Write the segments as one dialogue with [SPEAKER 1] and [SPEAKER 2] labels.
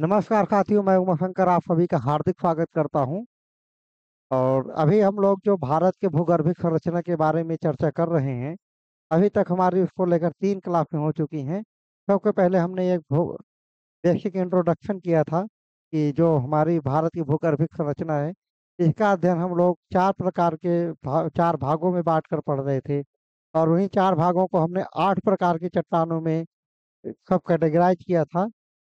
[SPEAKER 1] नमस्कार साथियों, मैं उमाशंकर आप सभी का हार्दिक स्वागत करता हूं। और अभी हम लोग जो भारत के भूगर्भिक संरचना के बारे में चर्चा कर रहे हैं। अभी तक हमारी उसको लेकर 3 क्लासें हो चुकी हैं। सबसे पहले हमने एक बेसिक इंट्रोडक्शन किया था कि जो हमारी भारत की भूगर्भिक संरचना है, इसका अध्ययन हम लोग 4 प्रकार के 4 भागों में बांट कर पढ़ रहे थे। और उन्हीं 4 भागों को हमने 8 प्रकार की चट्टानों में सब कैटेगराइज किया था।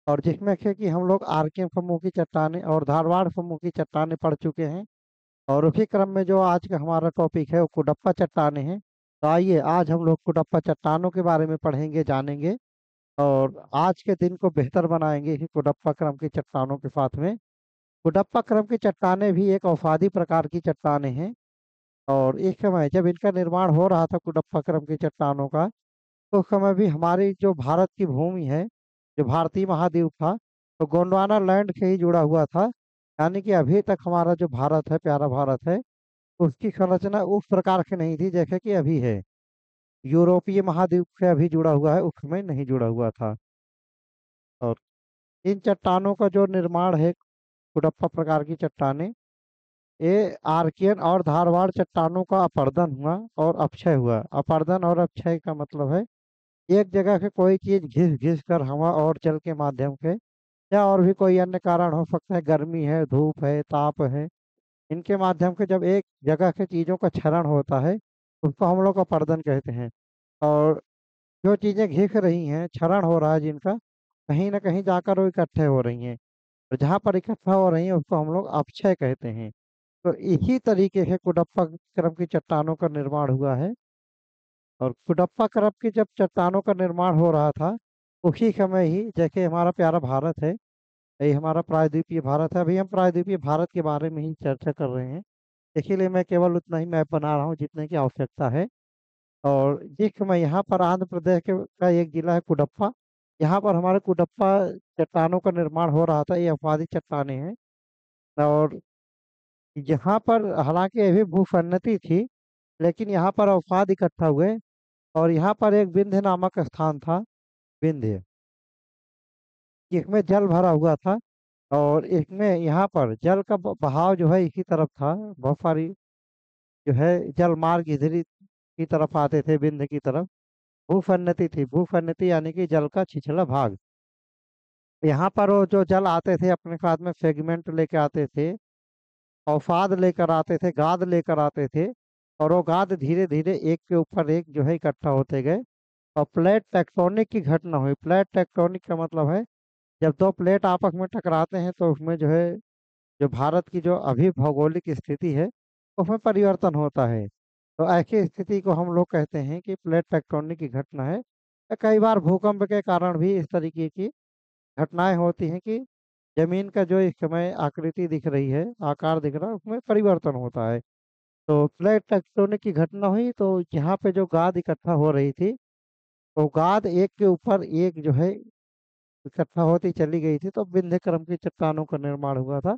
[SPEAKER 1] और जिसमें से कि हम लोग आर्कियन समूह की चट्टानें और धारवाड़ समूह की चट्टानें पढ़ चुके हैं। और उसी क्रम में जो आज का हमारा टॉपिक है वो कुडप्पा चट्टानें हैं। तो आइए आज हम लोग कुडप्पा चट्टानों के बारे में पढ़ेंगे, जानेंगे और आज के दिन को बेहतर बनाएंगे इसी कुडप्पा क्रम की चट्टानों के साथ में। कुडप्पा क्रम की चट्टानें भी एक औषाधी प्रकार की चट्टानें हैं। और इस समय जब इनका निर्माण हो रहा था कुडप्पा क्रम की चट्टानों का, तो उस समय भी हमारी जो भारत की भूमि है, जो भारतीय महाद्वीप था, तो गोंडवाना लैंड से ही जुड़ा हुआ था। यानी कि अभी तक हमारा जो भारत है, प्यारा भारत है, उसकी संरचना उस प्रकार की नहीं थी जैसे कि अभी है। यूरोपीय महाद्वीप से अभी जुड़ा हुआ है, उस समय नहीं जुड़ा हुआ था। और इन चट्टानों का जो निर्माण है, कुडप्पा प्रकार की चट्टानें, ये आर्कियन और धारवाड़ चट्टानों का अपर्दन हुआ और अपक्षय हुआ। अपर्दन और अपक्षय का मतलब है एक जगह से कोई चीज घिस घिस कर हवा और जल के माध्यम से, या और भी कोई अन्य कारण हो सकता है, गर्मी है, धूप है, ताप है, इनके माध्यम से जब एक जगह से चीजों का क्षरण होता है, उसको हम लोग अपरदन कहते हैं। और जो चीजें घिस रही हैं, क्षरण हो रहा है जिनका, कहीं ना कहीं जाकर वो इकट्ठे हो रही हैं। और जहाँ पर इकट्ठा हो रही हैं उसको हम लोग अपक्षय कहते हैं। तो इसी तरीके से कुडप्पा क्रम की चट्टानों का निर्माण हुआ है। और कुडप्पा क्रम की जब चट्टानों का निर्माण हो रहा था, उसी समय ही जैसे हमारा प्यारा भारत है, ये हमारा प्रायद्वीपीय भारत है। अभी हम प्रायद्वीपीय भारत के बारे में ही चर्चा कर रहे हैं, इसीलिए मैं केवल उतना ही मैप बना रहा हूँ जितने की आवश्यकता है। और जिस समय यहाँ पर आंध्र प्रदेश का एक जिला है कुडप्पा, यहाँ पर हमारे कुडप्पा चट्टानों का निर्माण हो रहा था। ये अवपादी चट्टानें हैं। और यहाँ पर हालांकि अभी भूसन्नति थी, लेकिन यहाँ पर अवपाद इकट्ठा हुए। और यहाँ पर एक विंध्य नामक स्थान था, विंध्य, जिसमें जल भरा हुआ था। और इसमें यहाँ पर जल का बहाव जो है इसी तरफ था। बहुत सारी जो है जल मार्ग इधर ही की तरफ आते थे, विंध्य की तरफ। भूसन्नति थी, भूसन्नति यानी कि जल का छिछला भाग। यहाँ पर वो जो जल आते थे अपने साथ में सेगमेंट लेके आते थे, अवसाद लेकर आते थे, गाद लेकर आते थे। और वो गाद धीरे धीरे एक के ऊपर एक जो है इकट्ठा होते गए। और प्लेट टेक्टोनिक की घटना हुई। प्लेट टेक्टोनिक का मतलब है जब दो प्लेट आपस में टकराते हैं तो उसमें जो है, जो भारत की जो अभी भौगोलिक स्थिति है, उसमें परिवर्तन होता है। तो ऐसी स्थिति को हम लोग कहते हैं कि प्लेट टेक्टोनिक की घटना है। कई बार भूकंप के कारण भी इस तरीके की घटनाएं होती हैं कि जमीन का जो इस समय आकृति दिख रही है, आकार दिख रहा है, उसमें परिवर्तन होता है। तो प्लेट टेक्टोनिक की घटना हुई तो यहाँ पे जो गाद इकट्ठा हो रही थी, वो गाद एक के ऊपर एक जो है इकट्ठा होती चली गई थी, तो विंध्य क्रम की चट्टानों का निर्माण हुआ था।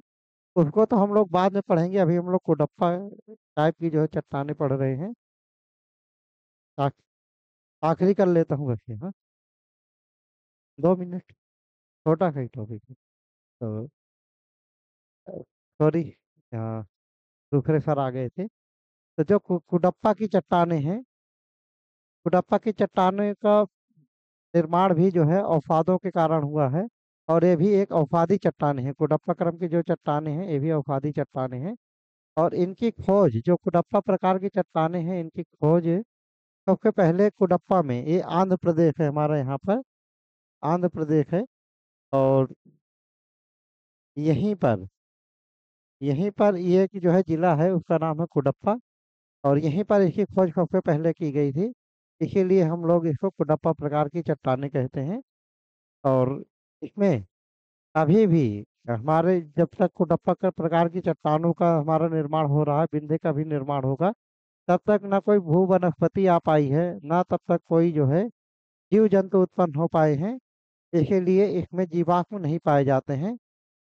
[SPEAKER 1] उसको तो हम लोग बाद में पढ़ेंगे, अभी हम लोग कोडप्पा टाइप की जो है चट्टानें पढ़ रहे हैं। आख- आखिरी कर लेता हूँ वैसे, हाँ, 2 मिनट, छोटा सा ही टॉपिक है। तो सॉरी, हाँ, दूसरे सर आ गए थे। तो जो कुडप्पा की चट्टानें हैं, कुडप्पा की चट्टानें का निर्माण भी जो है अवसादों के कारण हुआ है। और ये भी एक अवसादी चट्टानें हैं। कुडप्पा क्रम की जो चट्टानें हैं ये भी अवसादी चट्टानें हैं। और इनकी खोज, जो कुडप्पा प्रकार की चट्टानें हैं, इनकी खोज सबसे पहले कुडप्पा में, ये आंध्र प्रदेश है हमारा, यहाँ पर आंध्र प्रदेश है। और यहीं पर, यहीं पर ये कि जो है जिला है उसका नाम है कुडप्पा। और यहीं पर इसकी खोज सबसे पहले की गई थी, इसीलिए हम लोग इसको कुडप्पा प्रकार की चट्टानें कहते हैं। और इसमें अभी भी हमारे जब तक कुडप्पा का प्रकार की चट्टानों का हमारा निर्माण हो रहा है, बिंदे का भी निर्माण होगा, तब तक ना कोई भू वनस्पति आ पाई है, ना तब तक कोई जो है जीव जंतु उत्पन्न हो पाए हैं। इसीलिए इसमें जीवाश्म नहीं पाए जाते हैं।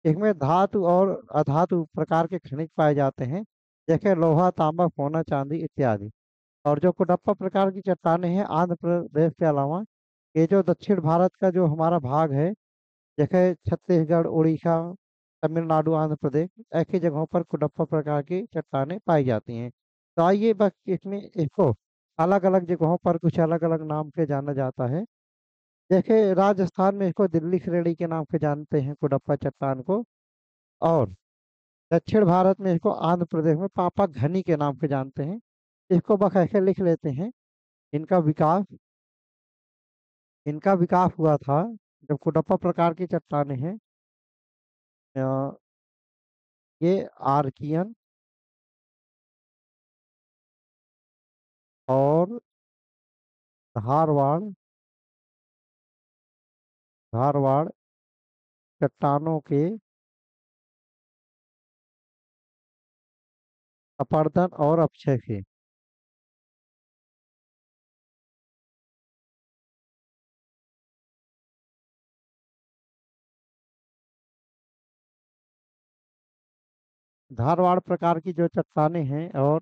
[SPEAKER 1] इसमें धातु और अधातु प्रकार के खनिज पाए जाते हैं, जैसे लोहा, तांबा, सोना, चांदी इत्यादि। और जो कुडप्पा प्रकार की चट्टानें हैं, आंध्र प्रदेश के अलावा ये जो दक्षिण भारत का जो हमारा भाग है, जैसे छत्तीसगढ़, उड़ीसा, तमिलनाडु, आंध्र प्रदेश, ऐसी जगहों पर कुडप्पा प्रकार की चट्टानें पाई जाती हैं। तो आइए बस इसमें इसको अलग अलग जगहों पर कुछ अलग अलग नाम से जाना जाता है। जैसे राजस्थान में इसको दिल्ली श्रेणी के नाम से जानते हैं कुडप्पा चट्टान को। और दक्षिण भारत में इसको आंध्र प्रदेश में पापा घनी के नाम से जानते हैं। इसको बस ऐसे लिख लेते हैं। इनका विकास इनका विकास हुआ था जब कुडप्पा प्रकार की चट्टानें हैं। अ, ये आर्कियन और धारवाड़ धारवाड़ चट्टानों के अपरदन और अपक्षय से। धारवाड़ प्रकार की जो चट्टानें हैं और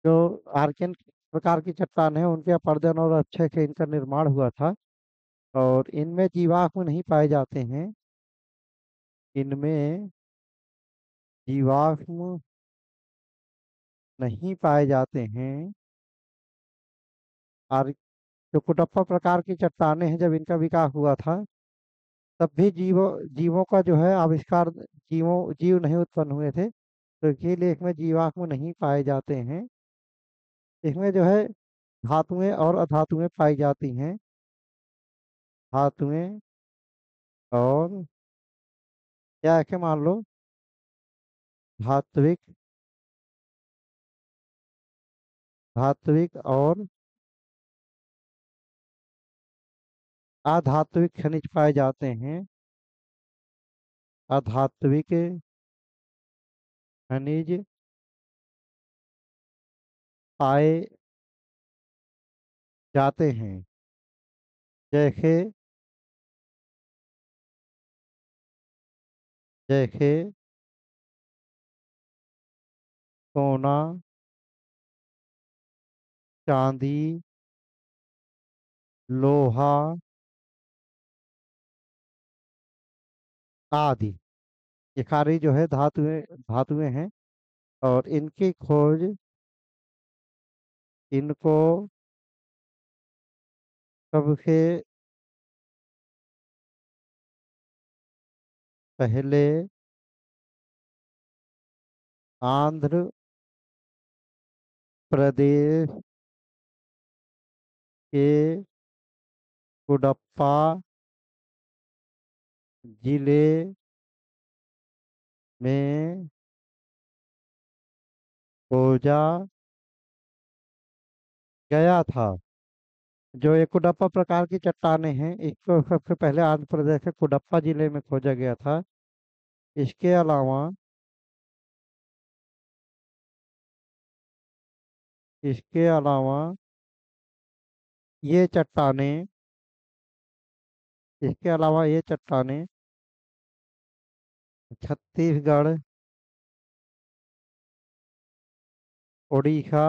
[SPEAKER 1] जो आर्कियन प्रकार की चट्टान है उनके अपरदन और अपक्षय से इनका निर्माण हुआ था। और इनमें जीवाश्म नहीं पाए जाते हैं। इनमें जीवाश्म नहीं पाए जाते हैं। और जो कुटप्पा प्रकार की चट्टानें हैं जब इनका विकास हुआ था तब भी जीवों का जो है आविष्कार, जीव नहीं उत्पन्न हुए थे। तो इसीलिए इसमें जीवाश्म नहीं पाए जाते हैं। इसमें जो है धातुएं और अधातुएं पाई जाती हैं। धातुएं और क्या है कि मान लो धात्विक धात्विक और अधात्विक खनिज पाए जाते हैं। अधात्विक खनिज पाए जाते हैं। जैसे जैसे सोना, चांदी, लोहा आदि। ये सारी जो है धातुएं धातुएं हैं। और इनकी खोज इनको सबसे पहले आंध्र प्रदेश के कुडप्पा जिले में खोजा गया था। जो ये कुडप्पा प्रकार की चट्टानें हैं इसको सबसे पहले आंध्र प्रदेश के कुडप्पा जिले में खोजा गया था। इसके अलावा इसके अलावा ये चट्टानें इसके अलावा ये चट्टानें छत्तीसगढ़, उड़ीसा,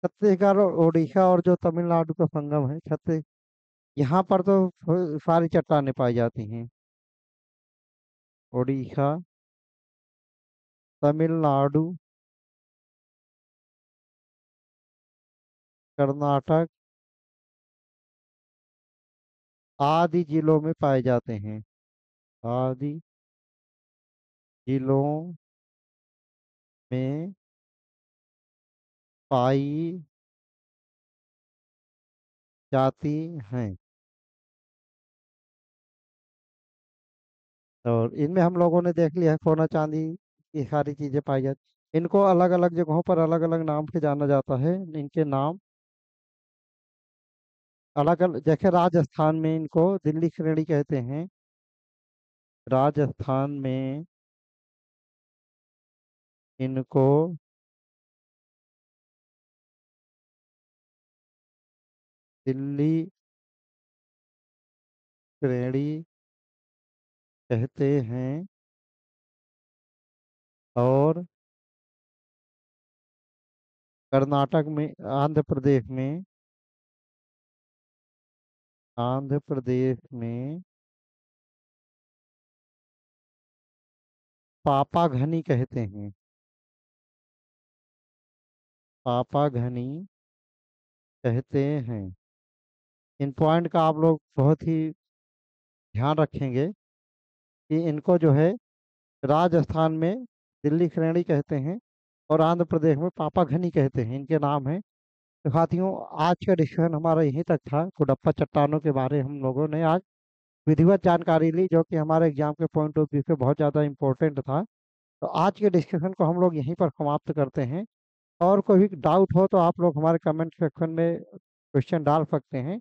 [SPEAKER 1] छत्तीसगढ़ और उड़ीसा और जो तमिलनाडु का संगम है छत्तीस, यहाँ पर तो सारी चट्टानें पाई जाती हैं। उड़ीसा, तमिलनाडु, कर्नाटक आदि जिलों में पाए जाते हैं। आदि जिलों में पाई जाती हैं। और इनमें हम लोगों ने देख लिया है सोना चांदी, ये सारी चीजें पाई जाती। इनको अलग अलग जगहों पर अलग अलग नाम से जाना जाता है। इनके नाम अलग अलग, जैसे राजस्थान में इनको दिल्ली श्रेणी कहते हैं। राजस्थान में इनको दिल्ली श्रेणी कहते हैं। और कर्नाटक में, आंध्र प्रदेश में आंध्र प्रदेश में पापाघनी कहते हैं। पापाघनी कहते हैं। इन पॉइंट का आप लोग बहुत ही ध्यान रखेंगे कि इनको जो है राजस्थान में दिल्ली श्रेणी कहते हैं और आंध्र प्रदेश में पापाघनी कहते हैं, इनके नाम हैं। तो साथियों, आज का डिस्कशन हमारा यहीं तक था। कुडप्पा चट्टानों के बारे हम लोगों ने आज विधिवत जानकारी ली, जो कि हमारे एग्जाम के पॉइंट ऑफ व्यू से बहुत ज़्यादा इम्पोर्टेंट था। तो आज के डिस्कशन को हम लोग यहीं पर समाप्त करते हैं। और कोई भी डाउट हो तो आप लोग हमारे कमेंट सेक्शन में क्वेश्चन डाल सकते हैं।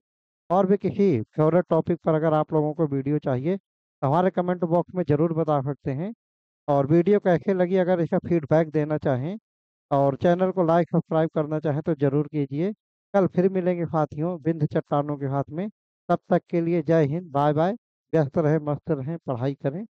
[SPEAKER 1] और भी किसी फेवरेट टॉपिक पर अगर आप लोगों को वीडियो चाहिए तो हमारे कमेंट बॉक्स में ज़रूर बता सकते हैं। और वीडियो कैसे लगी अगर इसका फीडबैक देना चाहें और चैनल को लाइक सब्सक्राइब करना चाहें तो ज़रूर कीजिए। कल फिर मिलेंगे साथियों विंध्य चट्टानों के हाथ में। तब तक के लिए जय हिंद, बाय बाय। व्यस्त रहे, मस्त रहें, पढ़ाई करें।